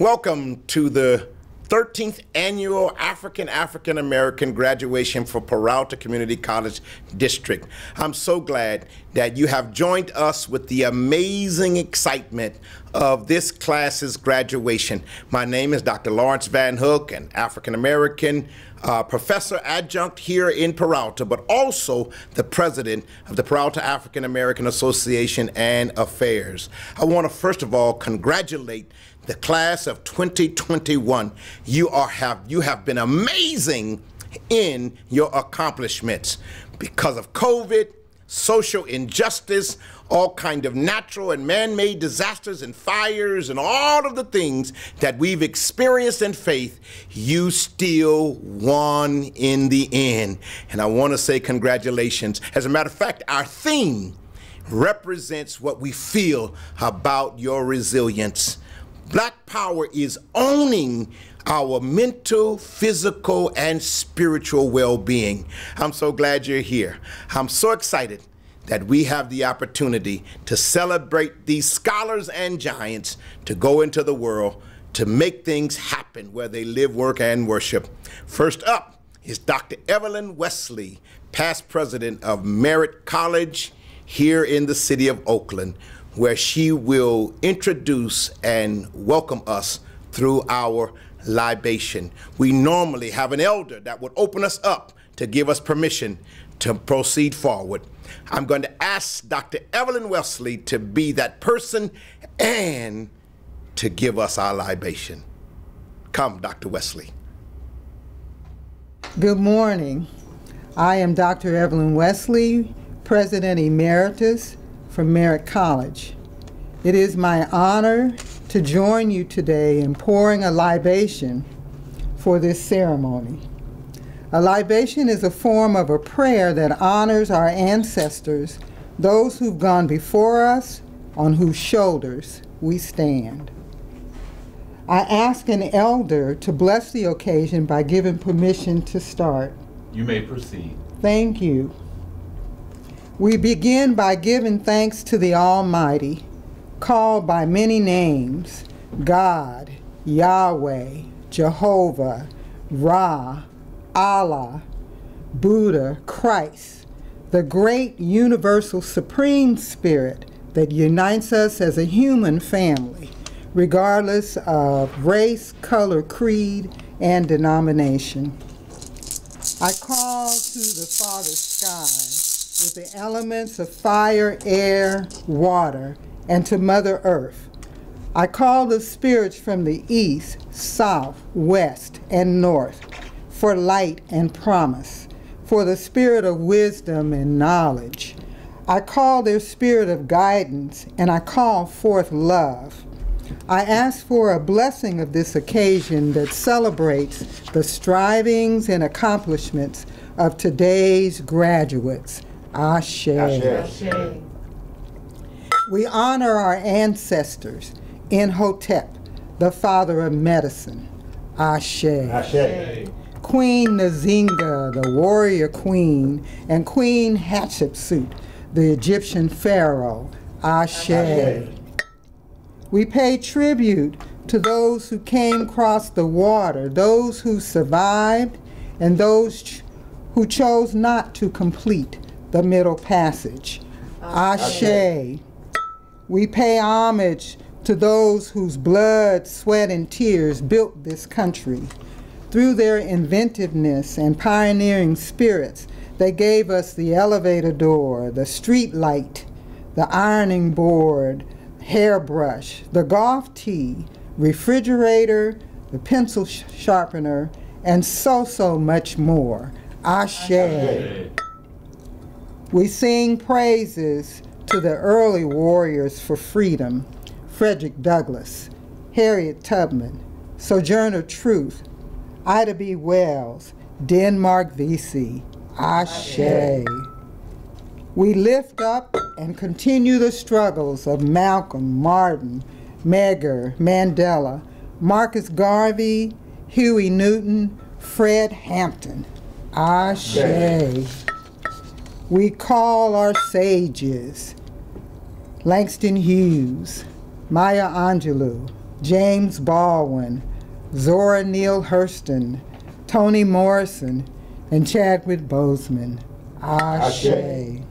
Welcome to the 13th annual African American graduation for Peralta Community College District. I'm so glad that you have joined us with the amazing excitement of this class's graduation. My name is Dr. Lawrence Van Hook, an African American professor adjunct here in Peralta, but also the president of the Peralta African American Association and Affairs. I want to first of all congratulate the class of 2021. You have been amazing in your accomplishments. Because of COVID, social injustice, all kind of natural and man-made disasters and fires and all of the things that we've experienced in faith, you still won in the end. And I want to say congratulations. As a matter of fact, our theme represents what we feel about your resilience. Black Power is owning our mental, physical, and spiritual well-being. I'm so glad you're here. I'm so excited that we have the opportunity to celebrate these scholars and giants to go into the world to make things happen where they live, work, and worship. First up is Dr. Evelyn Wesley, past president of Merritt College here in the city of Oakland, where she will introduce and welcome us through our libation. We normally have an elder that would open us up to give us permission to proceed forward. I'm going to ask Dr. Evelyn Wesley to be that person and to give us our libation. Come, Dr. Wesley. Good morning. I am Dr. Evelyn Wesley, President Emeritus from Merritt College. It is my honor to join you today in pouring a libation for this ceremony. A libation is a form of a prayer that honors our ancestors, those who've gone before us, on whose shoulders we stand. I ask an elder to bless the occasion by giving permission to start. You may proceed. Thank you. We begin by giving thanks to the Almighty, called by many names: God, Yahweh, Jehovah, Ra, Allah, Buddha, Christ, the great universal supreme spirit that unites us as a human family, regardless of race, color, creed, and denomination. I call to the Father Sky with the elements of fire, air, water, and to Mother Earth. I call the spirits from the east, south, west, and north for light and promise, for the spirit of wisdom and knowledge. I call their spirit of guidance, and I call forth love. I ask for a blessing of this occasion that celebrates the strivings and accomplishments of today's graduates. Ashe. Ashe. Ashe. We honor our ancestors, Imhotep, the father of medicine. Ashe. Ashe. Queen Nzinga, the warrior queen, and Queen Hatshepsut, the Egyptian pharaoh. Ashe. Ashe. We pay tribute to those who came across the water, those who survived, and those who chose not to complete the Middle Passage. Ashe. We pay homage to those whose blood, sweat, and tears built this country. Through their inventiveness and pioneering spirits, they gave us the elevator door, the street light, the ironing board, hairbrush, the golf tee, refrigerator, the pencil sharpener, and so much more. Ashe. Ashe. We sing praises to the early warriors for freedom: Frederick Douglass, Harriet Tubman, Sojourner Truth, Ida B. Wells, Denmark Vesey. Ashe. We lift up and continue the struggles of Malcolm, Martin, Medgar, Mandela, Marcus Garvey, Huey Newton, Fred Hampton. Ashe. We call our sages: Langston Hughes, Maya Angelou, James Baldwin, Zora Neale Hurston, Toni Morrison, and Chadwick Boseman. Ashe.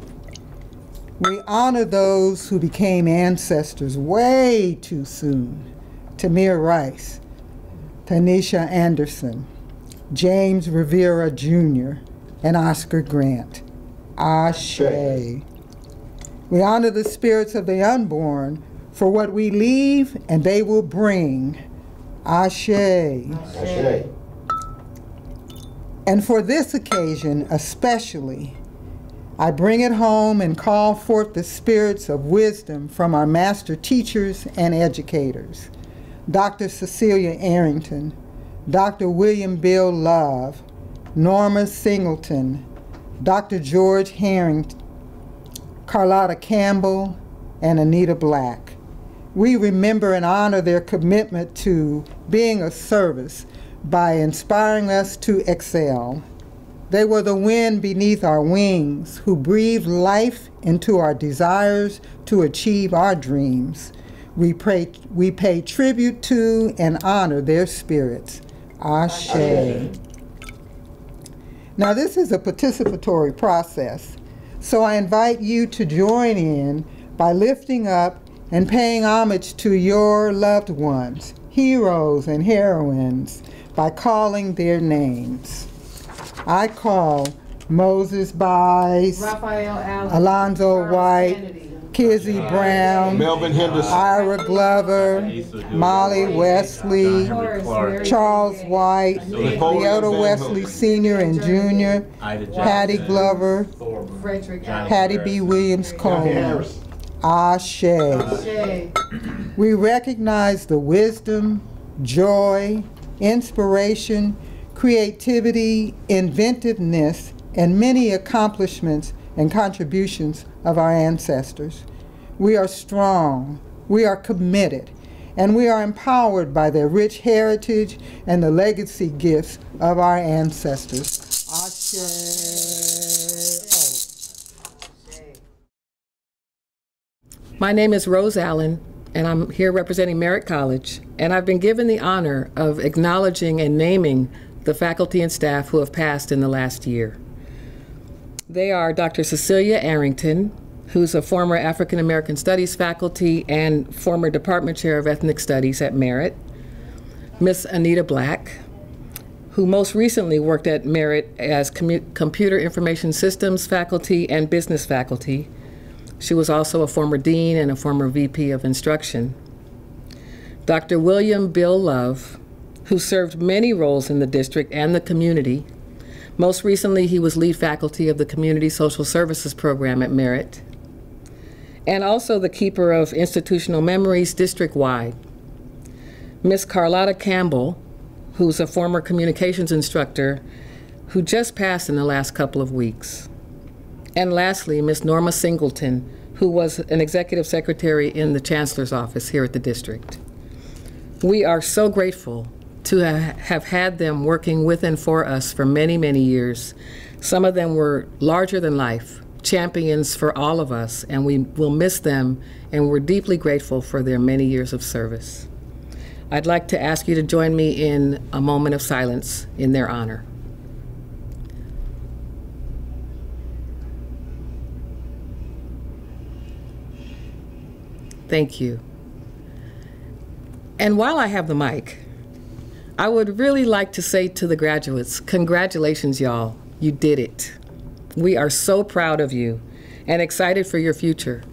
We honor those who became ancestors way too soon. Tamir Rice, Tanisha Anderson, James Rivera Jr., and Oscar Grant. Ashe. We honor the spirits of the unborn for what we leave and they will bring. Ashe. Ashe. And for this occasion especially, I bring it home and call forth the spirits of wisdom from our master teachers and educators, Dr. Cecilia Arrington, Dr. William Bill Love, Norma Singleton, Dr. George Harrington, Carlotta Campbell, and Anita Black. We remember and honor their commitment to being of service by inspiring us to excel. They were the wind beneath our wings who breathed life into our desires to achieve our dreams. We pay tribute to and honor their spirits. Ashe. Now this is a participatory process, so I invite you to join in by lifting up and paying homage to your loved ones, heroes and heroines, by calling their names. I call Moses Bice, Raphael Allen, Alonzo Charles White, Kennedy, Kizzy Brown, Melvin Henderson, Ira Glover, Molly Wesley, Charles White, Leota Wesley Sr. and Jr., Patty Glover, Frederick Patty B. Williams Coleman. Ashe. We recognize the wisdom, joy, inspiration, creativity, inventiveness, and many accomplishments and contributions of our ancestors. We are strong, we are committed, and we are empowered by their rich heritage and the legacy gifts of our ancestors. Ashe. My name is Rose Allen, and I'm here representing Merritt College, and I've been given the honor of acknowledging and naming the faculty and staff who have passed in the last year. They are Dr. Cecilia Arrington, who's a former African American Studies faculty and former Department Chair of Ethnic Studies at Merritt, Miss Anita Black, who most recently worked at Merritt as Computer Information Systems faculty and business faculty. She was also a former dean and a former VP of instruction. Dr. William Bill Love, who served many roles in the district and the community. Most recently, he was lead faculty of the Community Social Services program at Merritt, and also the keeper of institutional memories district-wide. Miss Carlotta Campbell, who's a former communications instructor who just passed in the last couple of weeks. And lastly, Miss Norma Singleton, who was an executive secretary in the chancellor's office here at the district. We are so grateful to have had them working with and for us for many, many years. Some of them were larger than life, champions for all of us, and we will miss them, and we're deeply grateful for their many years of service. I'd like to ask you to join me in a moment of silence in their honor. Thank you. And while I have the mic, I would really like to say to the graduates, congratulations, y'all. You did it. We are so proud of you and excited for your future.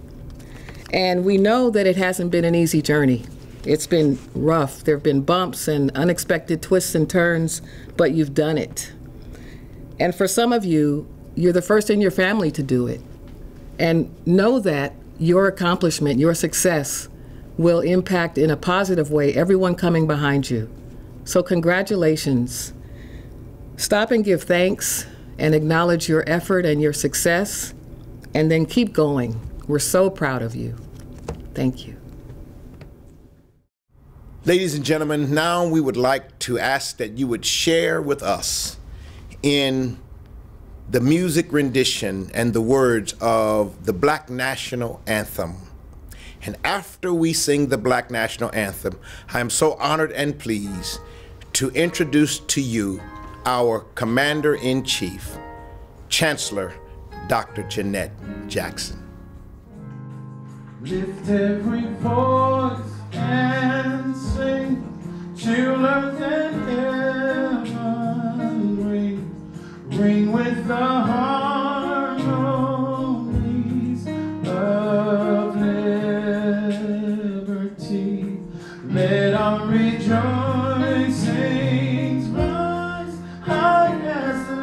And we know that it hasn't been an easy journey. It's been rough. There have been bumps and unexpected twists and turns, but you've done it. And for some of you, you're the first in your family to do it. And know that your accomplishment, your success, will impact in a positive way everyone coming behind you. So congratulations. Stop and give thanks and acknowledge your effort and your success, and then keep going. We're so proud of you. Thank you. Ladies and gentlemen, now we would like to ask that you would share with us in the music rendition and the words of the Black National Anthem. And after we sing the Black National Anthem, I am so honored and pleased to introduce to you our Commander-in-Chief, Chancellor Dr. Jeanette Jackson. Lift every voice and sing, children and heaven ring with the harmonies of liberty. Let our rejoicings rise high as the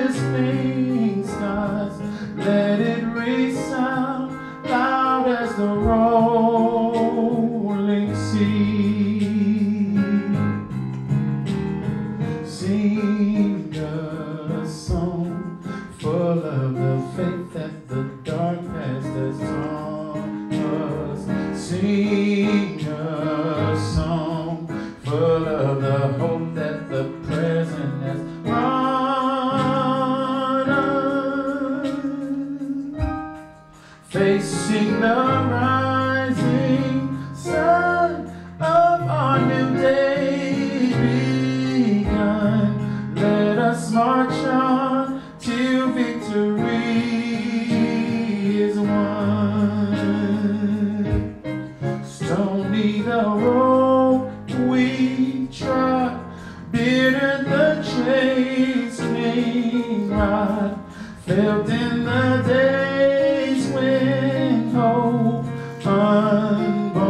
listening skies. Let it resound loud as the rolling sea. Sing a song full of the faith that the dark past has taught us. Sing a song full of the hope that the present has brought us. Facing the rising sun of our new day begun, let us march on till victory is won. Stony the road we trod, bitter the chastening rod, felt in the days when hope unborn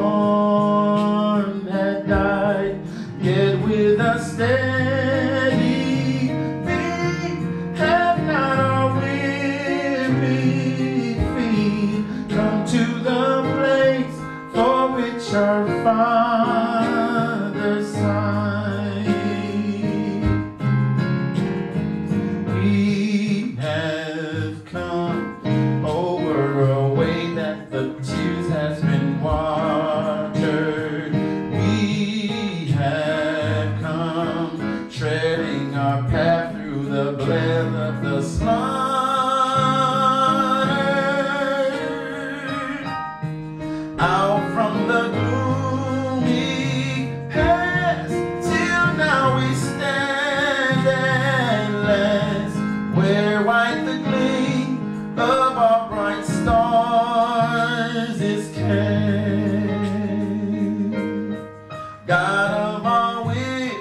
had died, yet with a steady beat have not our weary feet come to the place for which our fathers sighed. We have come over a way that the tears has been watered. We have come treading our path through the blood of the slaughtered. Out from the gloomy past till now we stand at last, where white the gleam of our bright stars is cast. God of our wearies,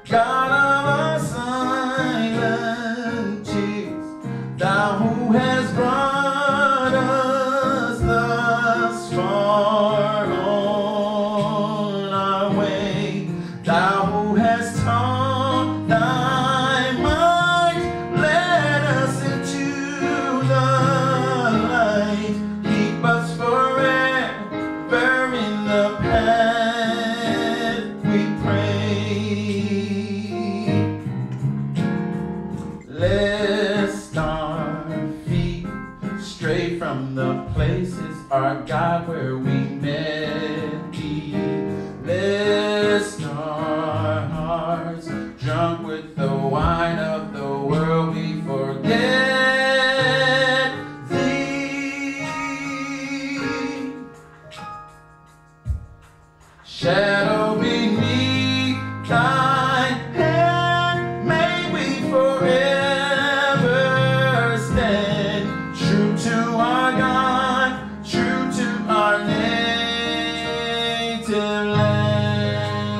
God of our silent tears, thou who has brought us thus far on our way, thou who has taught thy might, let us into the light, keep us forever in the path we pray. Lest our feet stray from the places, our God, where we met thee. Lest our hearts, drunk with the wine of the world, we forget thee. Shadow beneath thy hand, may we forever stand, true to our God, true to our native land.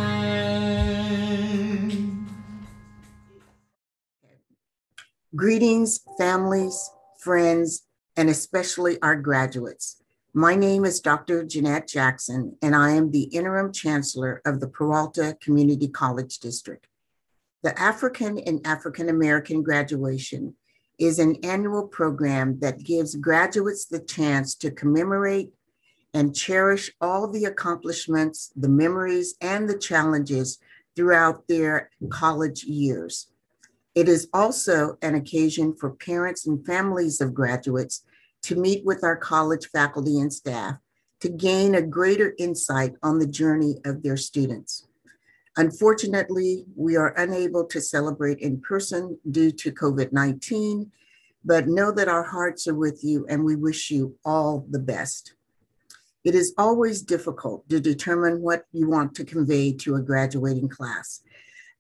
Greetings, families, friends, and especially our graduates. My name is Dr. Jeanette Jackson, and I am the Interim Chancellor of the Peralta Community College District. The African and African American graduation is an annual program that gives graduates the chance to commemorate and cherish all the accomplishments, the memories, and the challenges throughout their college years. It is also an occasion for parents and families of graduates to meet with our college faculty and staff to gain a greater insight on the journey of their students. Unfortunately, we are unable to celebrate in person due to COVID-19, but know that our hearts are with you and we wish you all the best. It is always difficult to determine what you want to convey to a graduating class,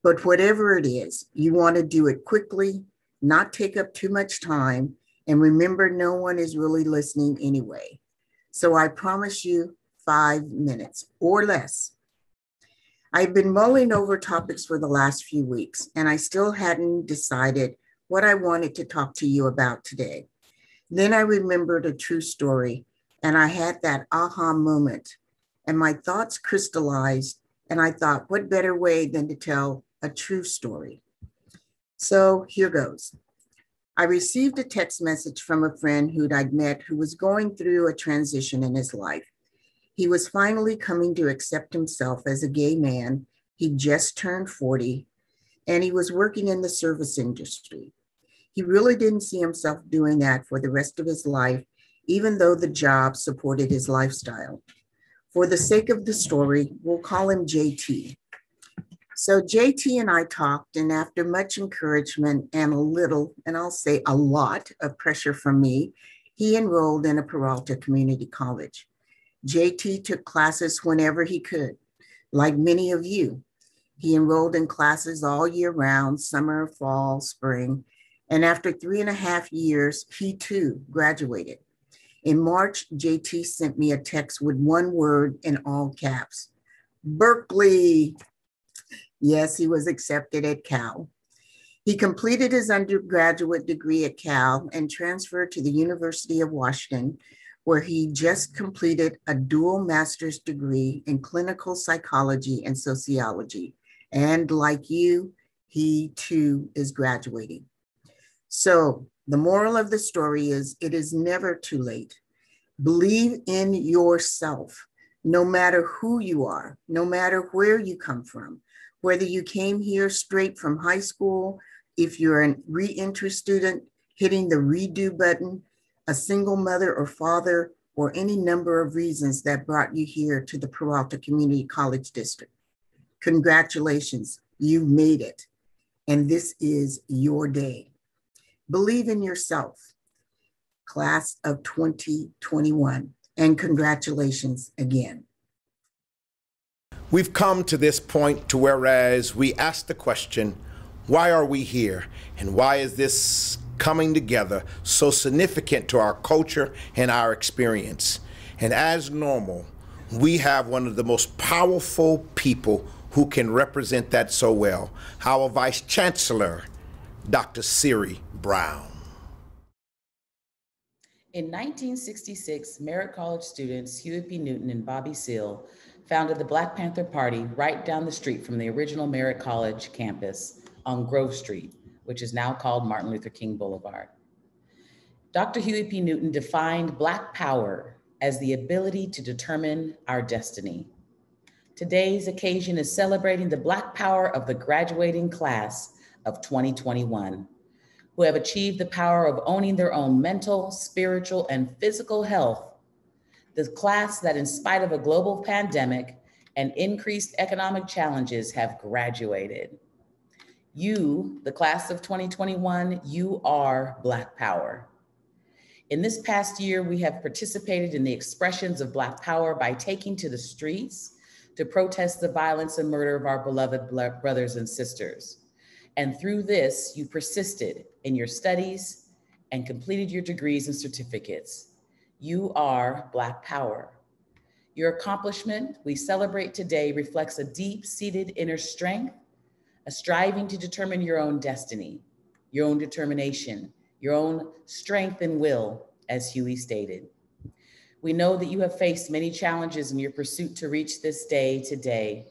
but whatever it is, you want to do it quickly, not take up too much time, and remember no one is really listening anyway. So I promise you 5 minutes or less. I've been mulling over topics for the last few weeks, and I still hadn't decided what I wanted to talk to you about today. Then I remembered a true story, and I had that aha moment, and my thoughts crystallized, and I thought, what better way than to tell a true story? So here goes. I received a text message from a friend who I'd met who was going through a transition in his life. He was finally coming to accept himself as a gay man. He just turned 40, and he was working in the service industry. He really didn't see himself doing that for the rest of his life, even though the job supported his lifestyle. For the sake of the story, we'll call him JT. So JT and I talked, and after much encouragement and a little, and I'll say a lot of pressure from me, he enrolled in a Peralta Community College. JT took classes whenever he could, like many of you. He enrolled in classes all year round, summer, fall, spring, and after 3.5 years, he too graduated. In March, JT sent me a text with one word in all caps: Berkeley. Yes, he was accepted at Cal. He completed his undergraduate degree at Cal and transferred to the University of Washington, where he just completed a dual master's degree in clinical psychology and sociology. And like you, he too is graduating. So the moral of the story is, it is never too late. Believe in yourself, no matter who you are, no matter where you come from. Whether you came here straight from high school, if you're a re-entry student, hitting the redo button, a single mother or father, or any number of reasons that brought you here to the Peralta Community College District. Congratulations, you've made it, and this is your day. Believe in yourself, class of 2021, and congratulations again. We've come to this point to whereas we ask the question, why are we here? And why is this coming together so significant to our culture and our experience? And as normal, we have one of the most powerful people who can represent that so well, our Vice Chancellor, Dr. Siri Brown. In 1966, Merritt College students Huey P. Newton and Bobby Seale founded the Black Panther Party right down the street from the original Merritt College campus on Grove Street, which is now called Martin Luther King Boulevard. Dr. Huey P. Newton defined Black power as the ability to determine our destiny. Today's occasion is celebrating the Black power of the graduating class of 2021, who have achieved the power of owning their own mental, spiritual, and physical health. The class that, in spite of a global pandemic and increased economic challenges, have graduated. You, the class of 2021, you are Black power. In this past year, we have participated in the expressions of Black power by taking to the streets to protest the violence and murder of our beloved brothers and sisters. And through this, you persisted in your studies and completed your degrees and certificates. You are Black power. Your accomplishment we celebrate today reflects a deep-seated inner strength, a striving to determine your own destiny, your own determination, your own strength and will, as Huey stated. We know that you have faced many challenges in your pursuit to reach this day today,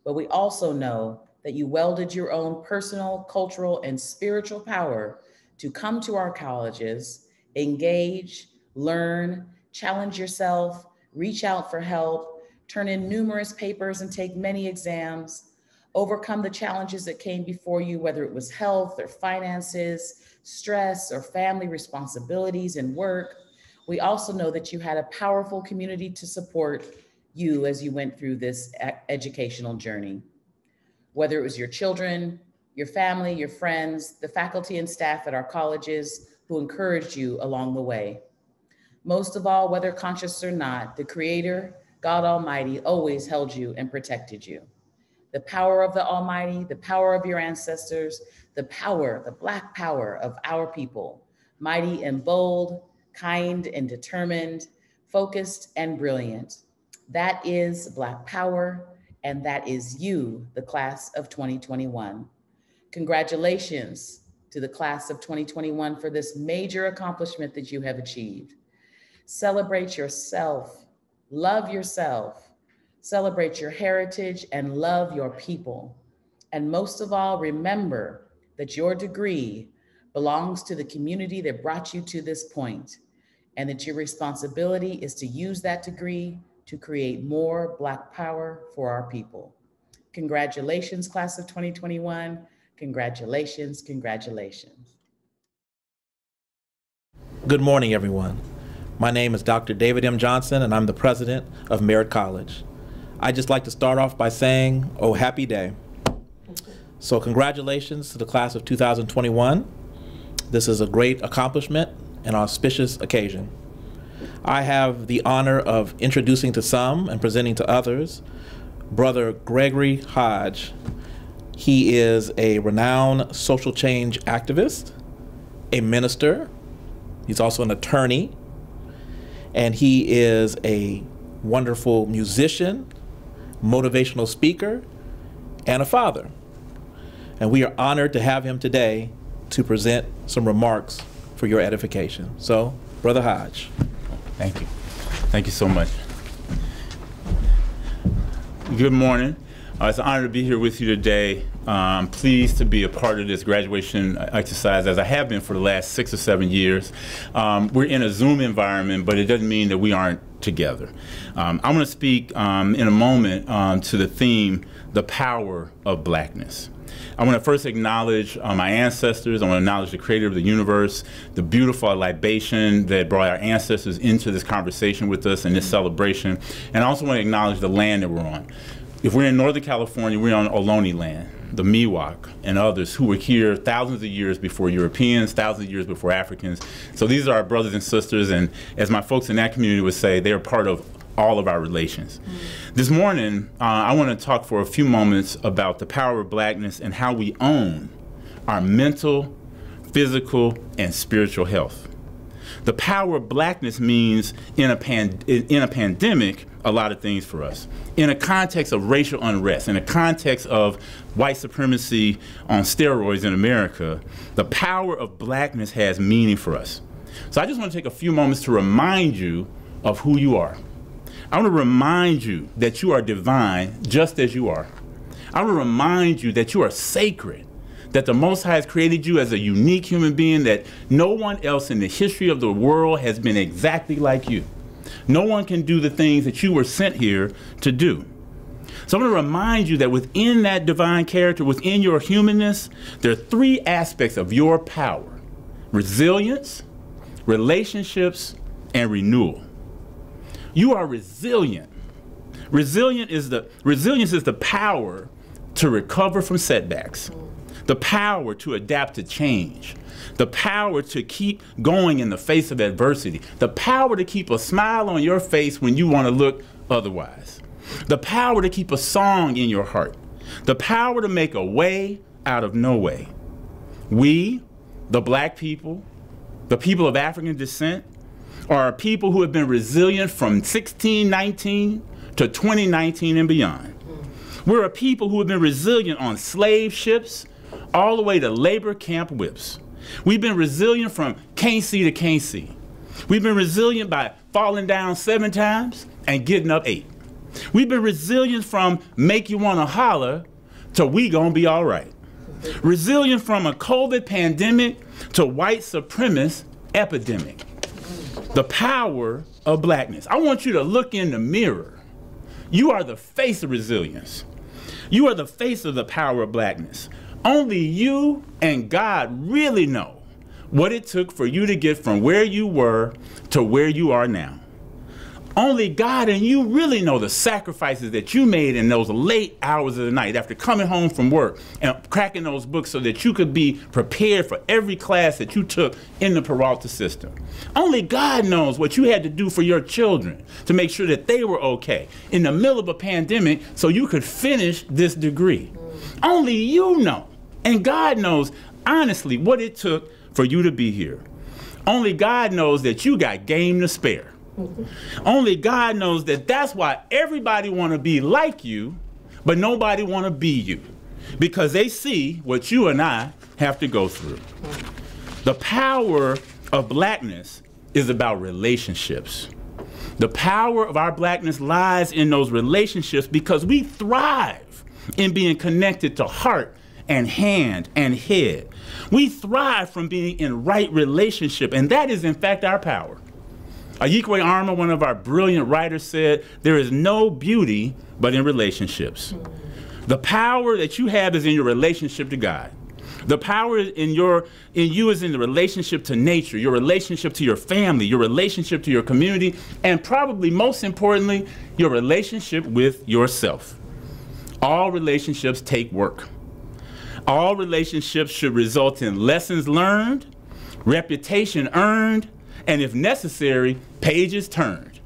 but we also know that you welded your own personal, cultural, and spiritual power to come to our colleges, engage, learn, challenge yourself, reach out for help, turn in numerous papers and take many exams, overcome the challenges that came before you, whether it was health or finances, stress or family responsibilities and work. We also know that you had a powerful community to support you as you went through this educational journey. Whether it was your children, your family, your friends, the faculty and staff at our colleges who encouraged you along the way. Most of all, whether conscious or not, the Creator, God Almighty, always held you and protected you. The power of the Almighty, the power of your ancestors, the power, the Black power of our people, mighty and bold, kind and determined, focused and brilliant. That is Black power, and that is you, the class of 2021. Congratulations to the class of 2021 for this major accomplishment that you have achieved. Celebrate yourself, love yourself, celebrate your heritage, and love your people. And most of all, remember that your degree belongs to the community that brought you to this point, and that your responsibility is to use that degree to create more Black power for our people. Congratulations, class of 2021. Congratulations, congratulations. Good morning, everyone. My name is Dr. David M. Johnson, and I'm the president of Merritt College. I'd just like to start off by saying, oh, happy day. So congratulations to the class of 2021. This is a great accomplishment and auspicious occasion. I have the honor of introducing to some and presenting to others Brother Gregory Hodge. He is a renowned social change activist, a minister. He's also an attorney, and he is a wonderful musician, motivational speaker, and a father. And we are honored to have him today to present some remarks for your edification. So, Brother Hodge. Thank you. Thank you so much. Good morning. It's an honor to be here with you today. I'm pleased to be a part of this graduation exercise, as I have been for the last 6 or 7 years. We're in a Zoom environment, but it doesn't mean that we aren't together. I'm going to speak in a moment to the theme, the power of Blackness. I want to first acknowledge my ancestors. I want to acknowledge the creator of the universe, the beautiful libation that brought our ancestors into this conversation with us and this celebration. And I also want to acknowledge the land that we're on. If we're in Northern California, we're on Ohlone land, the Miwok and others who were here thousands of years before Europeans, thousands of years before Africans. So these are our brothers and sisters, and as my folks in that community would say, they're part of all of our relations. This morning, I want to talk for a few moments about the power of Blackness and how we own our mental, physical, and spiritual health. The power of Blackness means in a pandemic, a lot of things for us. In a context of racial unrest, in a context of white supremacy on steroids in America, the power of Blackness has meaning for us. So I just want to take a few moments to remind you of who you are. I want to remind you that you are divine just as you are. I want to remind you that you are sacred, that the Most High has created you as a unique human being, that no one else in the history of the world has been exactly like you. No one can do the things that you were sent here to do. So I'm going to remind you that within that divine character, within your humanness, there are 3 aspects of your power: resilience, relationships, and renewal. You are resilient. Resilience is the power to recover from setbacks, the power to adapt to change, the power to keep going in the face of adversity, the power to keep a smile on your face when you want to look otherwise, the power to keep a song in your heart, the power to make a way out of no way. We, the Black people, the people of African descent, are people who have been resilient from 1619 to 2019 and beyond. We're a people who have been resilient on slave ships all the way to labor camp whips. We've been resilient from can't see to can't see. We've been resilient by falling down 7 times and getting up 8. We've been resilient from make you want to holler to we gonna be all right. Resilient from a COVID pandemic to white supremacist epidemic. The power of Blackness. I want you to look in the mirror. You are the face of resilience. You are the face of the power of Blackness. Only you and God really know what it took for you to get from where you were to where you are now. Only God and you really know the sacrifices that you made in those late hours of the night after coming home from work and cracking those books so that you could be prepared for every class that you took in the Peralta system. Only God knows what you had to do for your children to make sure that they were okay in the middle of a pandemic so you could finish this degree. Only you know, and God knows honestly what it took for you to be here. Only God knows that you got game to spare. Only God knows that that's why everybody want to be like you, but nobody want to be you, because they see what you and I have to go through. The power of blackness is about relationships. The power of our blackness lies in those relationships because we thrive in being connected to heart and hand and head. We thrive from being in right relationship, and that is in fact our power. Ayikwe Arma, one of our brilliant writers, said, there is no beauty but in relationships. The power that you have is in your relationship to God. The power in you is in the relationship to nature, your relationship to your family, your relationship to your community, and probably most importantly, your relationship with yourself. All relationships take work. All relationships should result in lessons learned, reputation earned, and if necessary, pages turned.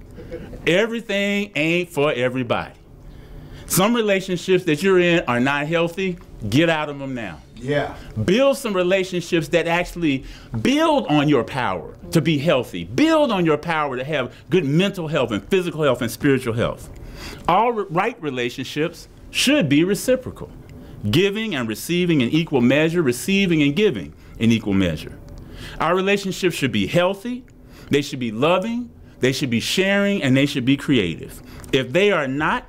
Everything ain't for everybody. Some relationships that you're in are not healthy. Get out of them now. Yeah. Build some relationships that actually build on your power to be healthy. Build on your power to have good mental health and physical health and spiritual health. All right relationships should be reciprocal. Giving and receiving in equal measure, receiving and giving in equal measure. Our relationships should be healthy, they should be loving, they should be sharing, and they should be creative. If they are not,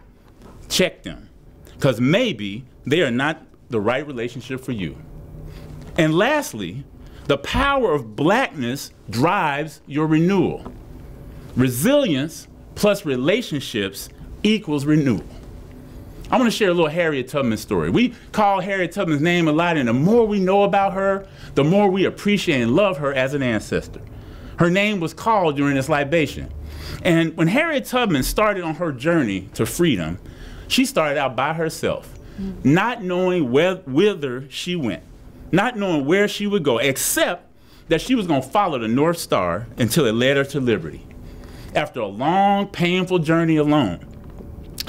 check them, because maybe they are not the right relationship for you. And lastly, the power of blackness drives your renewal. Resilience plus relationships equals renewal. I want to share a little Harriet Tubman story. We call Harriet Tubman's name a lot, and the more we know about her, the more we appreciate and love her as an ancestor. Her name was called during this libation. And when Harriet Tubman started on her journey to freedom, she started out by herself, not knowing whither she went, not knowing where she would go, except that she was going to follow the North Star until it led her to liberty. After a long, painful journey alone,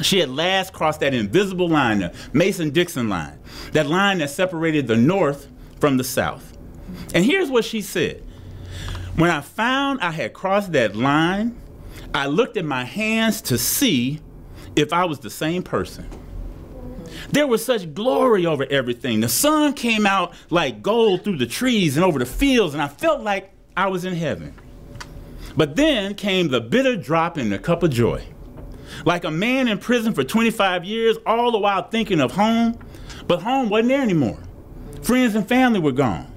she at last crossed that invisible line, the Mason-Dixon line, that line that separated the North from the South. And here's what she said. When I found I had crossed that line, I looked at my hands to see if I was the same person. There was such glory over everything. The sun came out like gold through the trees and over the fields, and I felt like I was in heaven. But then came the bitter drop in the cup of joy. Like a man in prison for 25 years, all the while thinking of home, but home wasn't there anymore. Friends and family were gone.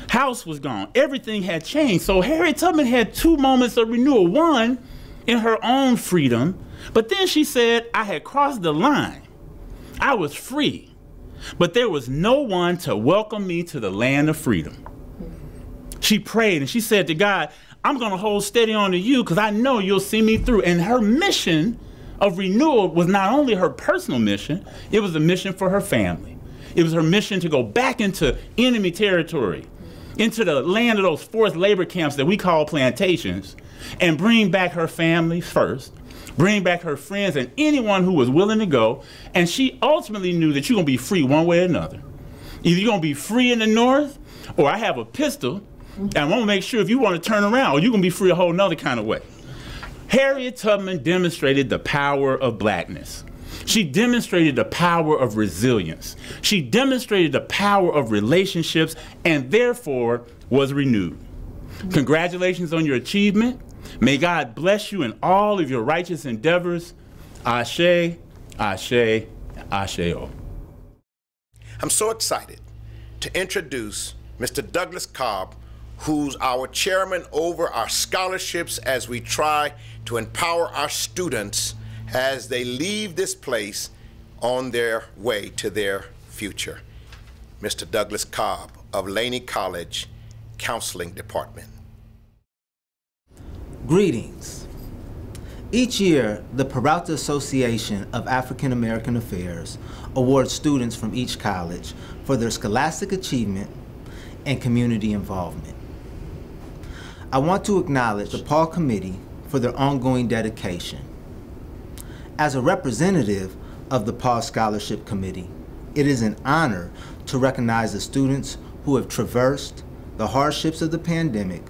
House was gone. Everything had changed. So Harriet Tubman had two moments of renewal. One, in her own freedom, but then she said, I had crossed the line. I was free, but there was no one to welcome me to the land of freedom. She prayed and she said to God, I'm going to hold steady on to you because I know you'll see me through. And her mission of renewal was not only her personal mission, it was a mission for her family. It was her mission to go back into enemy territory, into the land of those forced labor camps that we call plantations, and bring back her family first, bring back her friends and anyone who was willing to go. And she ultimately knew that you're going to be free one way or another. Either you're going to be free in the North, or I have a pistol, and I want to make sure if you want to turn around, or you're going to be free a whole nother kind of way. Harriet Tubman demonstrated the power of blackness. She demonstrated the power of resilience. She demonstrated the power of relationships and therefore was renewed. Congratulations on your achievement. May God bless you in all of your righteous endeavors. Ashe, ashe, asheo. I'm so excited to introduce Mr. Douglas Cobb, who's our chairman over our scholarships as we try to empower our students as they leave this place on their way to their future. Mr. Douglas Cobb of Laney College Counseling Department. Greetings. Each year, the Peralta Association of African American Affairs awards students from each college for their scholastic achievement and community involvement. I want to acknowledge the Paul Committee for their ongoing dedication. As a representative of the Paul Scholarship Committee, it is an honor to recognize the students who have traversed the hardships of the pandemic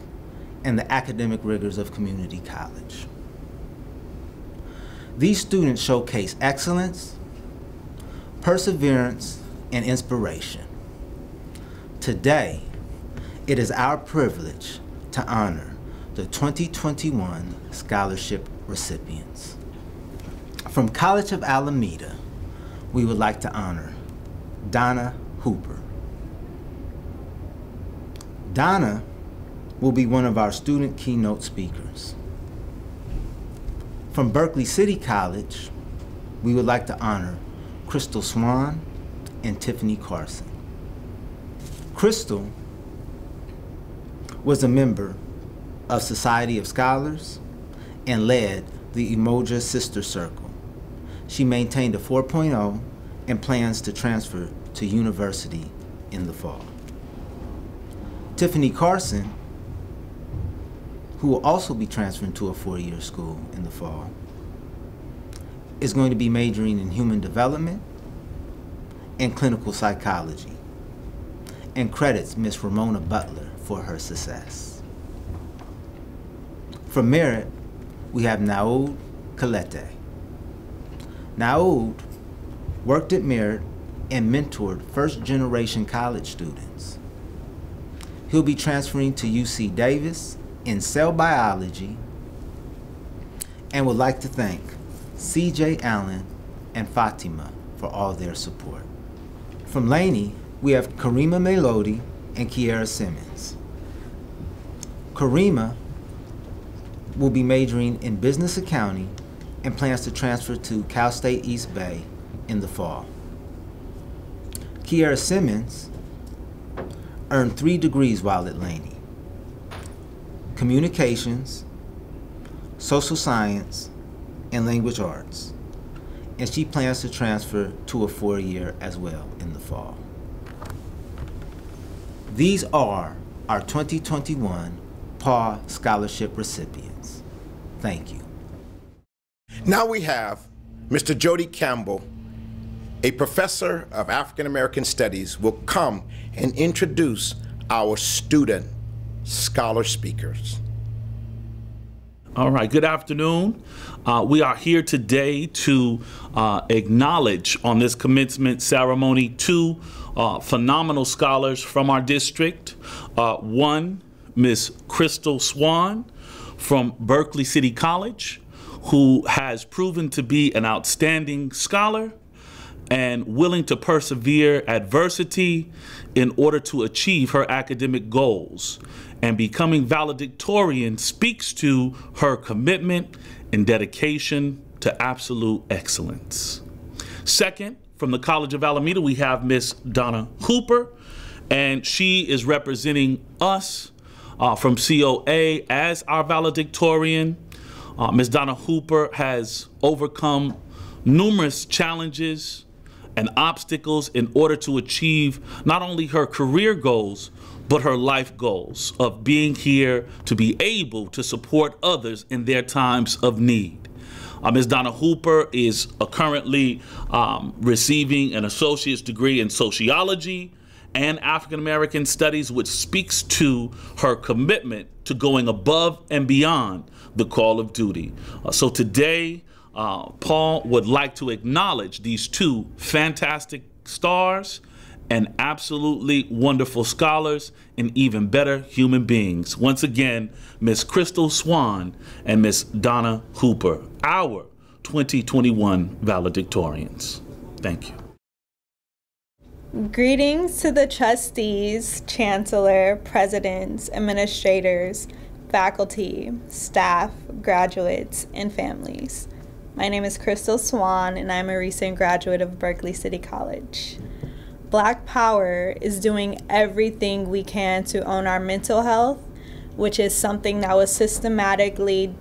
and the academic rigors of community college. These students showcase excellence, perseverance, and inspiration. Today, it is our privilege to honor the 2021 scholarship recipients. From College of Alameda, we would like to honor Donna Hooper. Donna will be one of our student keynote speakers. From Berkeley City College, we would like to honor Crystal Swan and Tiffany Carson. Crystal was a member of Society of Scholars and led the Umoja Sister Circle. She maintained a 4.0 and plans to transfer to university in the fall. Tiffany Carson, who will also be transferring to a 4-year school in the fall, is going to be majoring in human development and clinical psychology, and credits Ms. Ramona Butler for her success. From Merit, we have Naoud Kalete. Naoud worked at Merit and mentored first-generation college students. He'll be transferring to UC Davis in cell biology and would like to thank CJ Allen and Fatima for all their support. From Laney, we have Karima Melody and Kiera Simmons. Karima will be majoring in business accounting and plans to transfer to Cal State East Bay in the fall. Kiera Simmons earned 3 degrees while at Laney: communications, social science, and language arts, and she plans to transfer to a 4-year as well in the fall. These are our 2021 PAW Scholarship recipients. Thank you. Now we have Mr. Jody Campbell, a professor of African American Studies, will come and introduce our student scholar speakers. All right, good afternoon. We are here today to acknowledge on this commencement ceremony 2 phenomenal scholars from our district. One, Miss Crystal Swan from Berkeley City College, who has proven to be an outstanding scholar and willing to persevere adversity in order to achieve her academic goals. And becoming valedictorian speaks to her commitment and dedication to absolute excellence. Second, from the College of Alameda, we have Miss Donna Hooper, and she is representing us from COA as our valedictorian. Ms. Donna Hooper has overcome numerous challenges and obstacles in order to achieve not only her career goals, but her life goals of being here to be able to support others in their times of need. Ms. Donna Hooper is currently receiving an associate's degree in sociology and African American studies, which speaks to her commitment to going above and beyond the call of duty. So today, Paul would like to acknowledge these 2 fantastic stars and absolutely wonderful scholars and even better human beings. Once again, Miss Crystal Swan and Miss Donna Hooper, our 2021 valedictorians. Thank you. Greetings to the trustees, chancellor, presidents, administrators, faculty, staff, graduates, and families. My name is Crystal Swan, and I'm a recent graduate of Berkeley City College. Black Power is doing everything we can to own our mental health, which is something that was systematically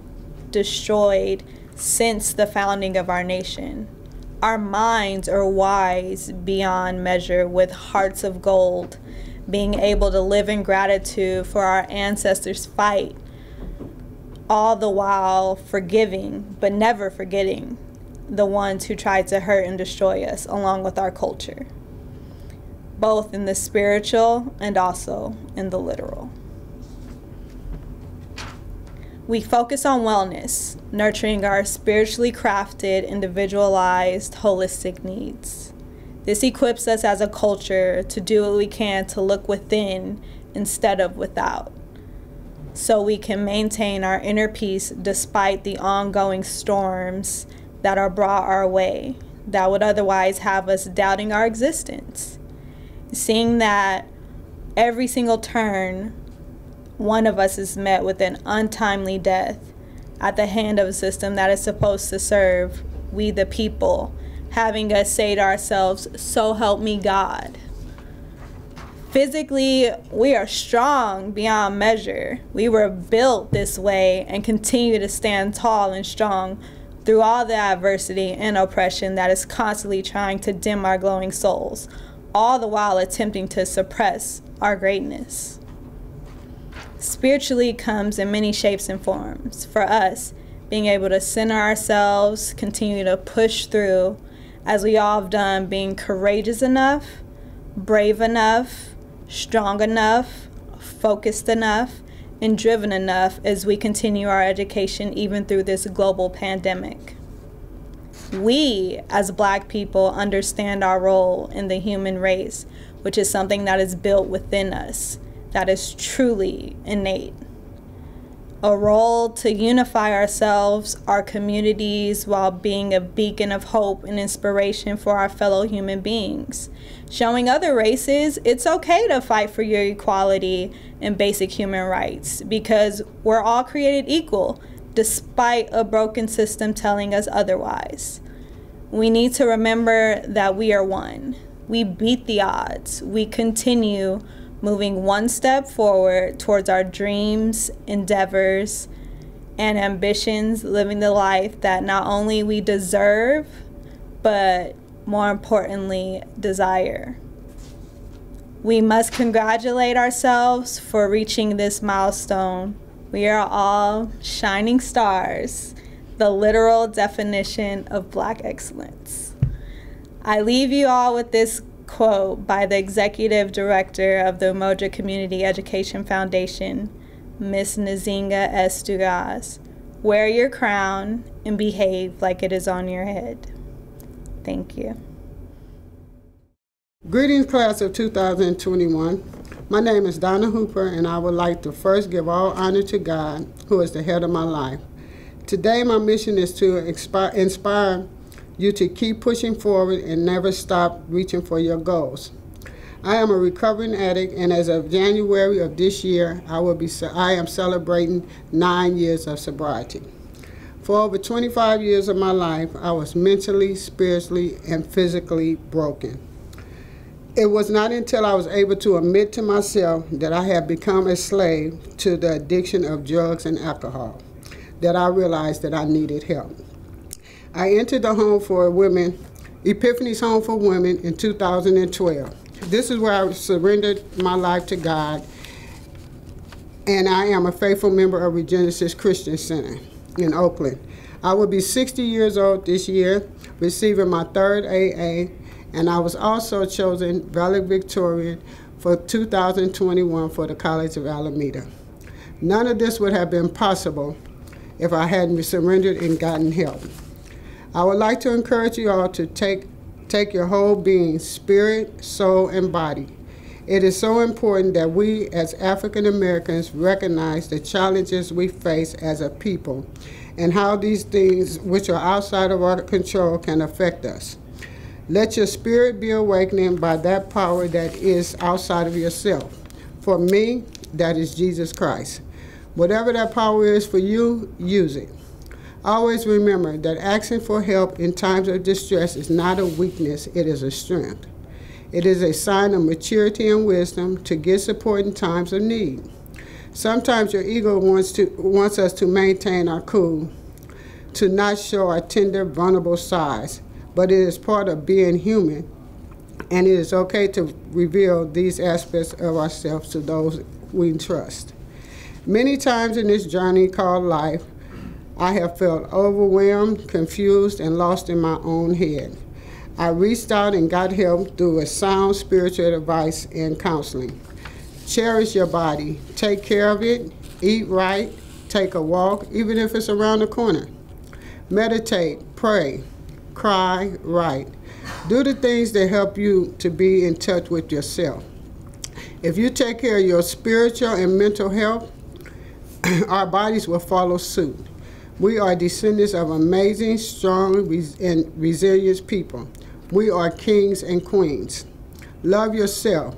destroyed since the founding of our nation. Our minds are wise beyond measure, with hearts of gold, being able to live in gratitude for our ancestors' fight, all the while forgiving, but never forgetting the ones who tried to hurt and destroy us, along with our culture, both in the spiritual and also in the literal. We focus on wellness, nurturing our spiritually crafted, individualized, holistic needs. This equips us as a culture to do what we can to look within instead of without, so we can maintain our inner peace despite the ongoing storms that are brought our way that would otherwise have us doubting our existence. Seeing that every single turn, one of us is met with an untimely death at the hand of a system that is supposed to serve we the people, having us say to ourselves, "So help me God." Physically, we are strong beyond measure. We were built this way and continue to stand tall and strong through all the adversity and oppression that is constantly trying to dim our glowing souls, all the while attempting to suppress our greatness. Spiritually comes in many shapes and forms. For us, being able to center ourselves, continue to push through, as we all have done, being courageous enough, brave enough, strong enough, focused enough, and driven enough as we continue our education even through this global pandemic. We, as Black people, understand our role in the human race, which is something that is built within us, that is truly innate. A role to unify ourselves, our communities, while being a beacon of hope and inspiration for our fellow human beings. Showing other races it's okay to fight for your equality and basic human rights, because we're all created equal, despite a broken system telling us otherwise. We need to remember that we are one. We beat the odds. We continue moving one step forward towards our dreams, endeavors, and ambitions, living the life that not only we deserve, but more importantly, desire. We must congratulate ourselves for reaching this milestone. We are all shining stars, the literal definition of Black excellence. I leave you all with this quote by the executive director of the Umoja Community Education Foundation, Miss Nzinga S. Dugas. Wear your crown and behave like it is on your head. Thank you. Greetings, class of 2021. My name is Donna Hooper, and I would like to first give all honor to God, who is the head of my life. Today, my mission is to inspire you to keep pushing forward and never stop reaching for your goals. I am a recovering addict, and as of January of this year, I am celebrating 9 years of sobriety. For over 25 years of my life, I was mentally, spiritually, and physically broken. It was not until I was able to admit to myself that I had become a slave to the addiction of drugs and alcohol that I realized that I needed help. I entered the Home for Women, Epiphany's Home for Women, in 2012. This is where I surrendered my life to God, and I am a faithful member of Regenesis Christian Center in Oakland. I will be 60 years old this year, receiving my third AA, and I was also chosen valedictorian for 2021 for the College of Alameda. None of this would have been possible if I hadn't surrendered and gotten help. I would like to encourage you all to take your whole being, spirit, soul, and body. It is so important that we as African Americans recognize the challenges we face as a people and how these things which are outside of our control can affect us. Let your spirit be awakened by that power that is outside of yourself. For me, that is Jesus Christ. Whatever that power is for you, use it. Always remember that asking for help in times of distress is not a weakness, it is a strength. It is a sign of maturity and wisdom to get support in times of need. Sometimes your ego wants us to maintain our cool, to not show our tender, vulnerable sides, but it is part of being human, and it is okay to reveal these aspects of ourselves to those we trust. Many times in this journey called life, I have felt overwhelmed, confused, and lost in my own head. I reached out and got help through a sound spiritual advice and counseling. Cherish your body, take care of it, eat right, take a walk, even if it's around the corner. Meditate, pray, cry, write. Do the things that help you to be in touch with yourself. If you take care of your spiritual and mental health, our bodies will follow suit. We are descendants of amazing, strong, and resilient people. We are kings and queens. Love yourself.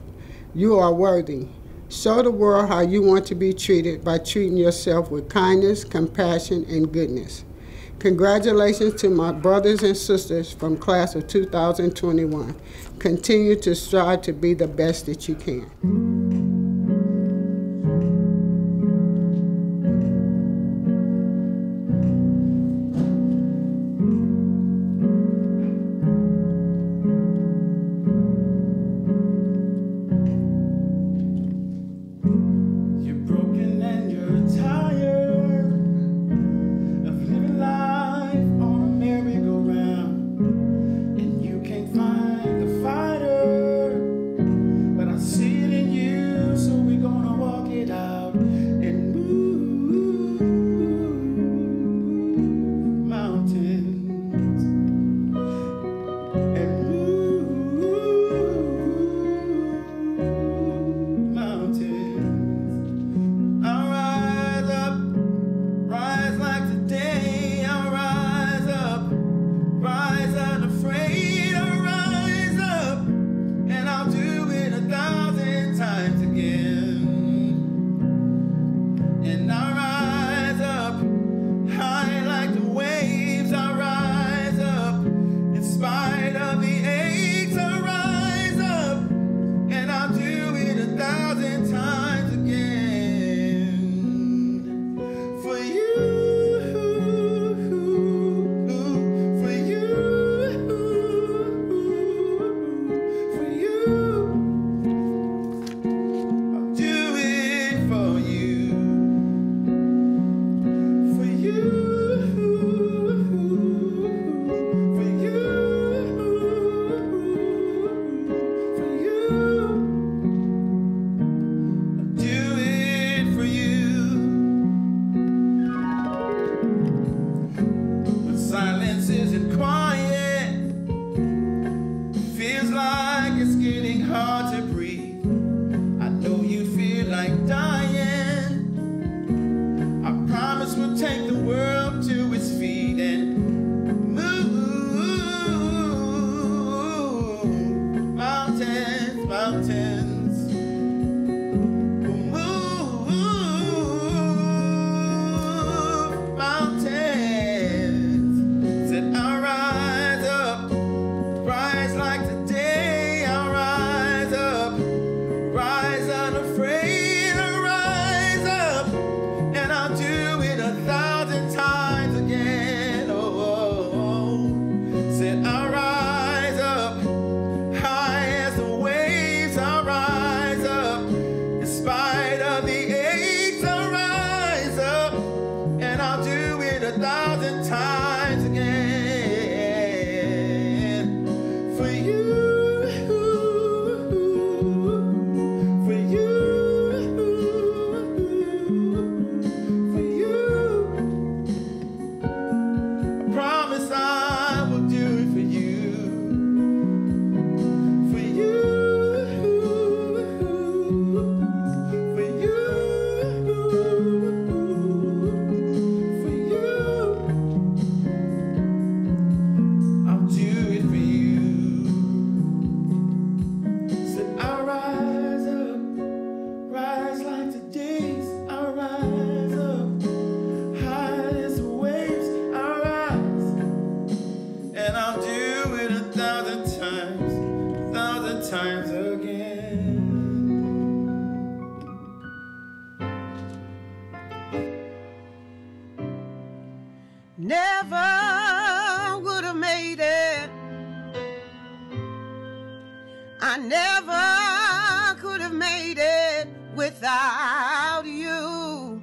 You are worthy. Show the world how you want to be treated by treating yourself with kindness, compassion, and goodness. Congratulations to my brothers and sisters from class of 2021. Continue to strive to be the best that you can. See it in you. never would have made it. I never could have made it without you.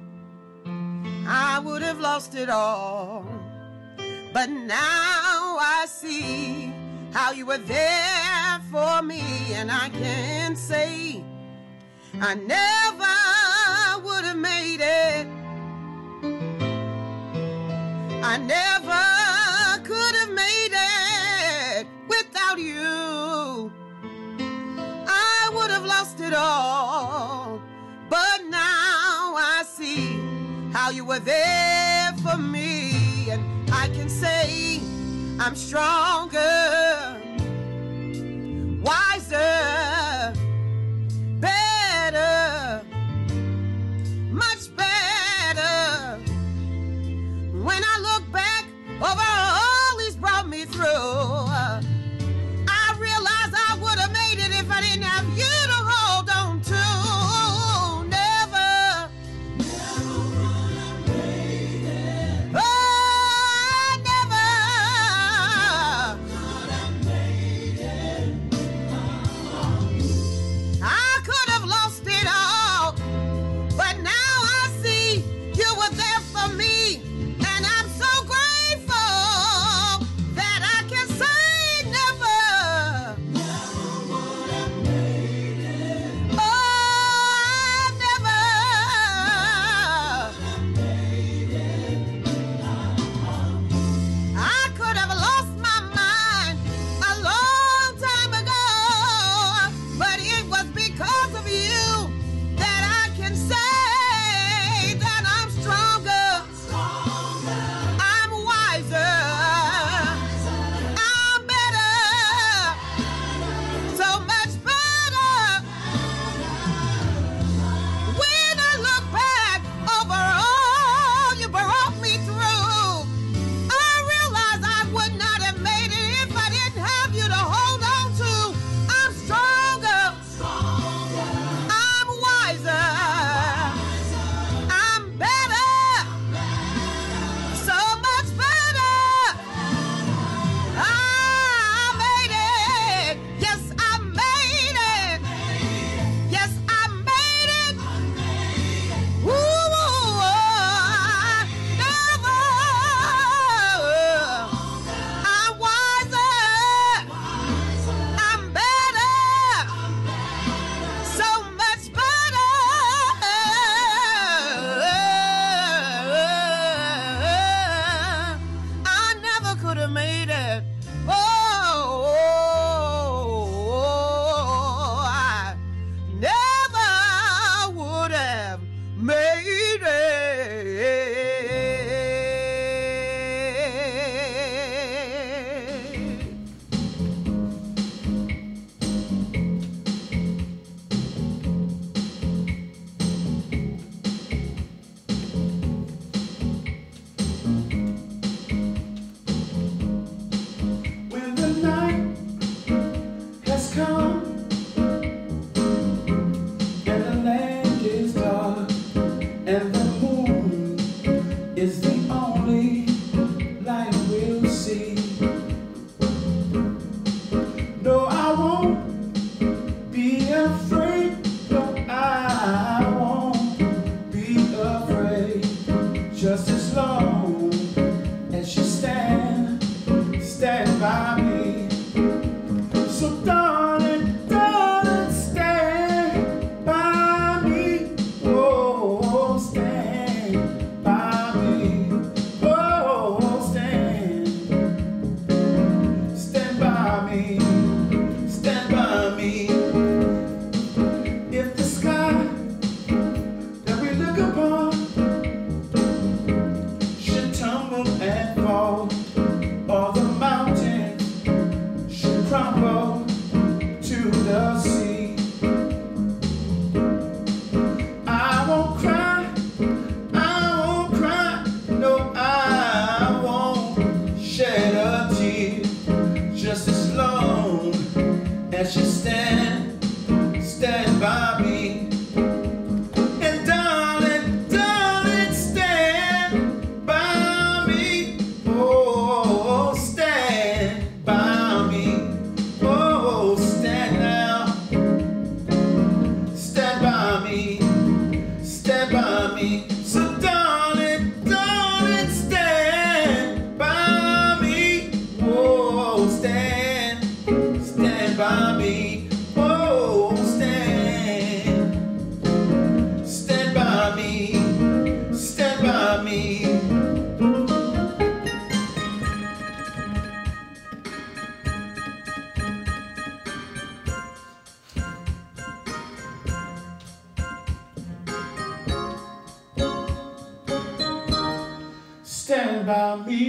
I would have lost it all. But now I see how you were there for me, and I can say I never would have made it. I never could have made it without you. I would have lost it all. But now I see how you were there for me, and I can say I'm stronger, wiser, better, much better. When I look back over all he's brought me through, I realize I would have made it if I didn't have you to hold on to. Never would have made it. Oh, I never could have made it. I could have lost it all, but now I see you were there for me, and I'm so grateful that I can say never would have made it. Oh, I never made it. I could have lost my mind a long time ago, but it was because of you that I can say that I'm stronger, I'm wiser, I'm better, so much better. When I look back over all you brought me through, I realize I would not have made it if I didn't have you to hold on to. I'm stronger, I'm wiser, I'm better, so much better. I made it. Yes, I made it. Yes, I made it. Ooh, never. I'm wiser. I'm better. So much better. I never could have made it. Oh, I never would have made it. When the night has come and the land is dark and the moon is the only light we'll see. No, I won't be afraid. No, I won't be afraid. Just as long as you stand by me. So darling, darling, stand by me. Oh, stand stand by me. So darling, darling, stand by me. Whoa, stand by me. Whoa, stand by me. Stand by me. Stand by me.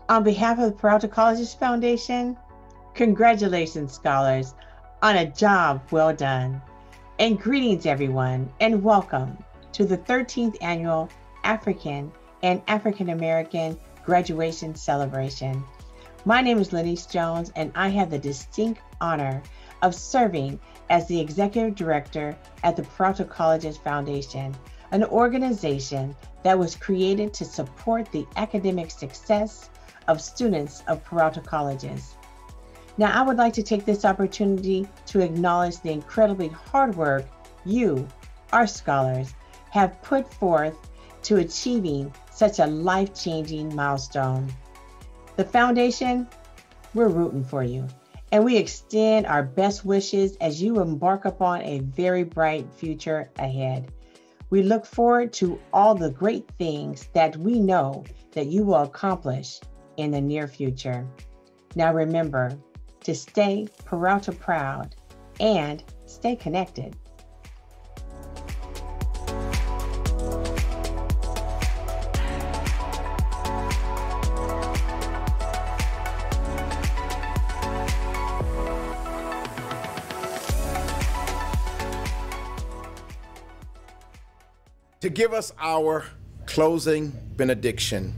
On behalf of the Peralta Colleges Foundation, congratulations, scholars, on a job well done. And greetings, everyone, and welcome to the 13th Annual African and African American Graduation Celebration. My name is Lenice Jones, and I have the distinct honor of serving as the Executive Director at the Peralta Colleges Foundation, an organization that was created to support the academic success of students of Peralta Colleges. Now, I would like to take this opportunity to acknowledge the incredibly hard work you, our scholars, have put forth to achieving such a life-changing milestone. The foundation, we're rooting for you, and we extend our best wishes as you embark upon a very bright future ahead. We look forward to all the great things that we know that you will accomplish in the near future. Now remember to stay Peralta proud and stay connected. To give us our closing benediction,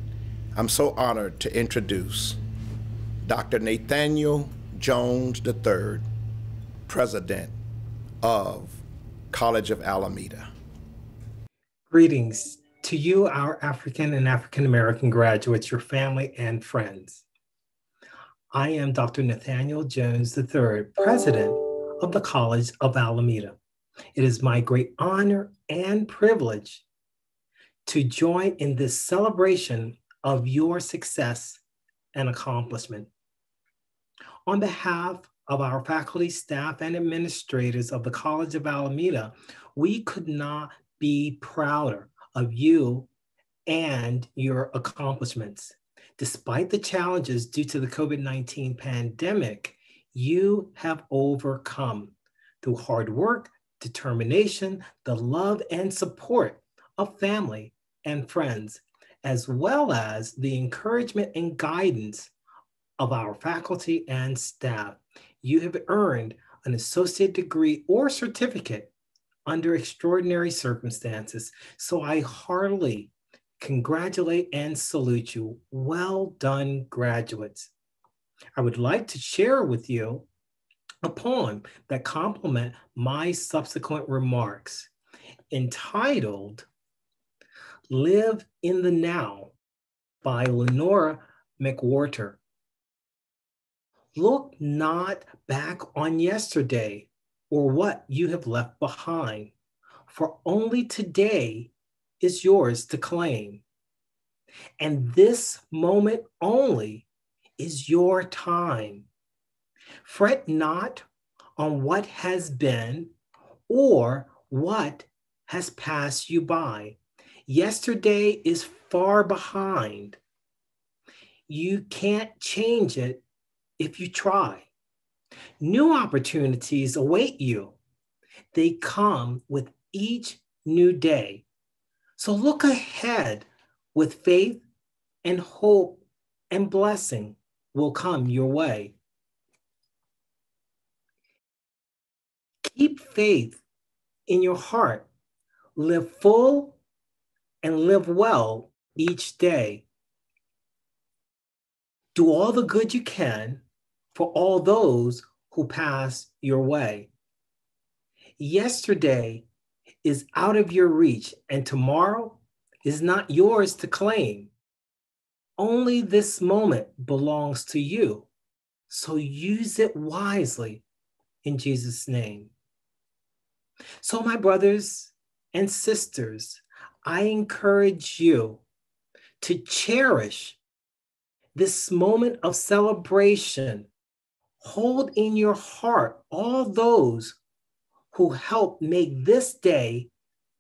I'm so honored to introduce Dr. Nathaniel Jones III, President of College of Alameda. Greetings to you, our African and African American graduates, your family and friends. I am Dr. Nathaniel Jones III, President of the College of Alameda. It is my great honor and privilege to join in this celebration of your success and accomplishment. On behalf of our faculty, staff, and administrators of the College of Alameda, we could not be prouder of you and your accomplishments. Despite the challenges due to the COVID-19 pandemic, you have overcome through hard work, determination, the love and support of family and friends, as well as the encouragement and guidance of our faculty and staff. You have earned an associate degree or certificate under extraordinary circumstances. So I heartily congratulate and salute you. Well done, graduates. I would like to share with you a poem that complement my subsequent remarks, entitled Live in the Now by Lenora McWhorter. Look not back on yesterday or what you have left behind, for only today is yours to claim. And this moment only is your time. Fret not on what has been or what has passed you by. Yesterday is far behind. You can't change it if you try. New opportunities await you. They come with each new day. So look ahead with faith and hope, and blessing will come your way. Keep faith in your heart. Live full and live well each day. Do all the good you can for all those who pass your way. Yesterday is out of your reach, and tomorrow is not yours to claim. Only this moment belongs to you, so use it wisely in Jesus' name. So, my brothers and sisters, I encourage you to cherish this moment of celebration. Hold in your heart all those who helped make this day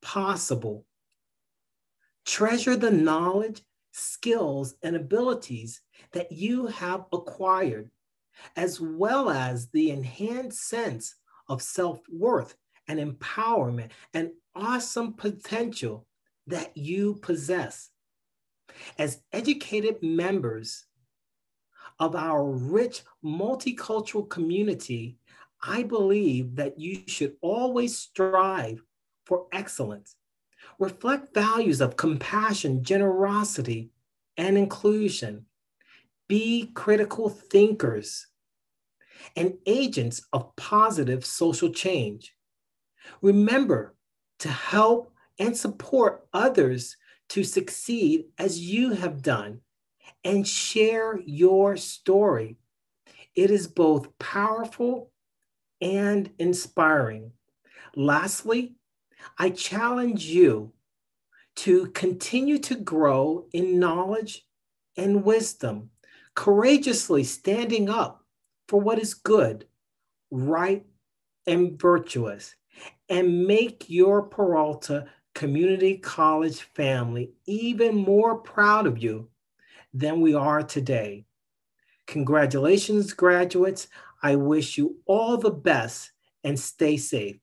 possible. Treasure the knowledge, skills, and abilities that you have acquired, as well as the enhanced sense of self-worth and empowerment and awesome potential that you possess. As educated members of our rich multicultural community, I believe that you should always strive for excellence. Reflect values of compassion, generosity, and inclusion. Be critical thinkers and agents of positive social change. Remember to help and support others to succeed as you have done, and share your story. It is both powerful and inspiring. Lastly, I challenge you to continue to grow in knowledge and wisdom, courageously standing up for what is good, right, and virtuous, and make your Peralta Community College family even more proud of you than we are today. Congratulations, graduates. I wish you all the best and stay safe.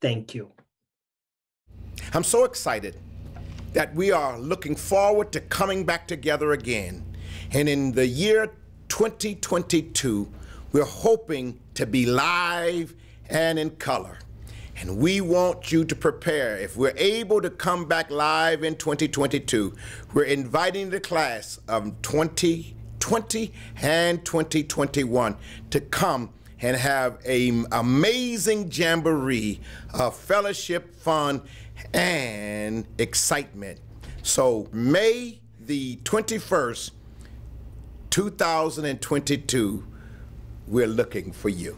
Thank you. I'm so excited that we are looking forward to coming back together again. And in the year 2022, we're hoping to be live and in color. And we want you to prepare. If we're able to come back live in 2022, we're inviting the class of 2020 and 2021 to come and have an amazing jamboree of fellowship, fun, and excitement. So May the 21st, 2022, we're looking for you.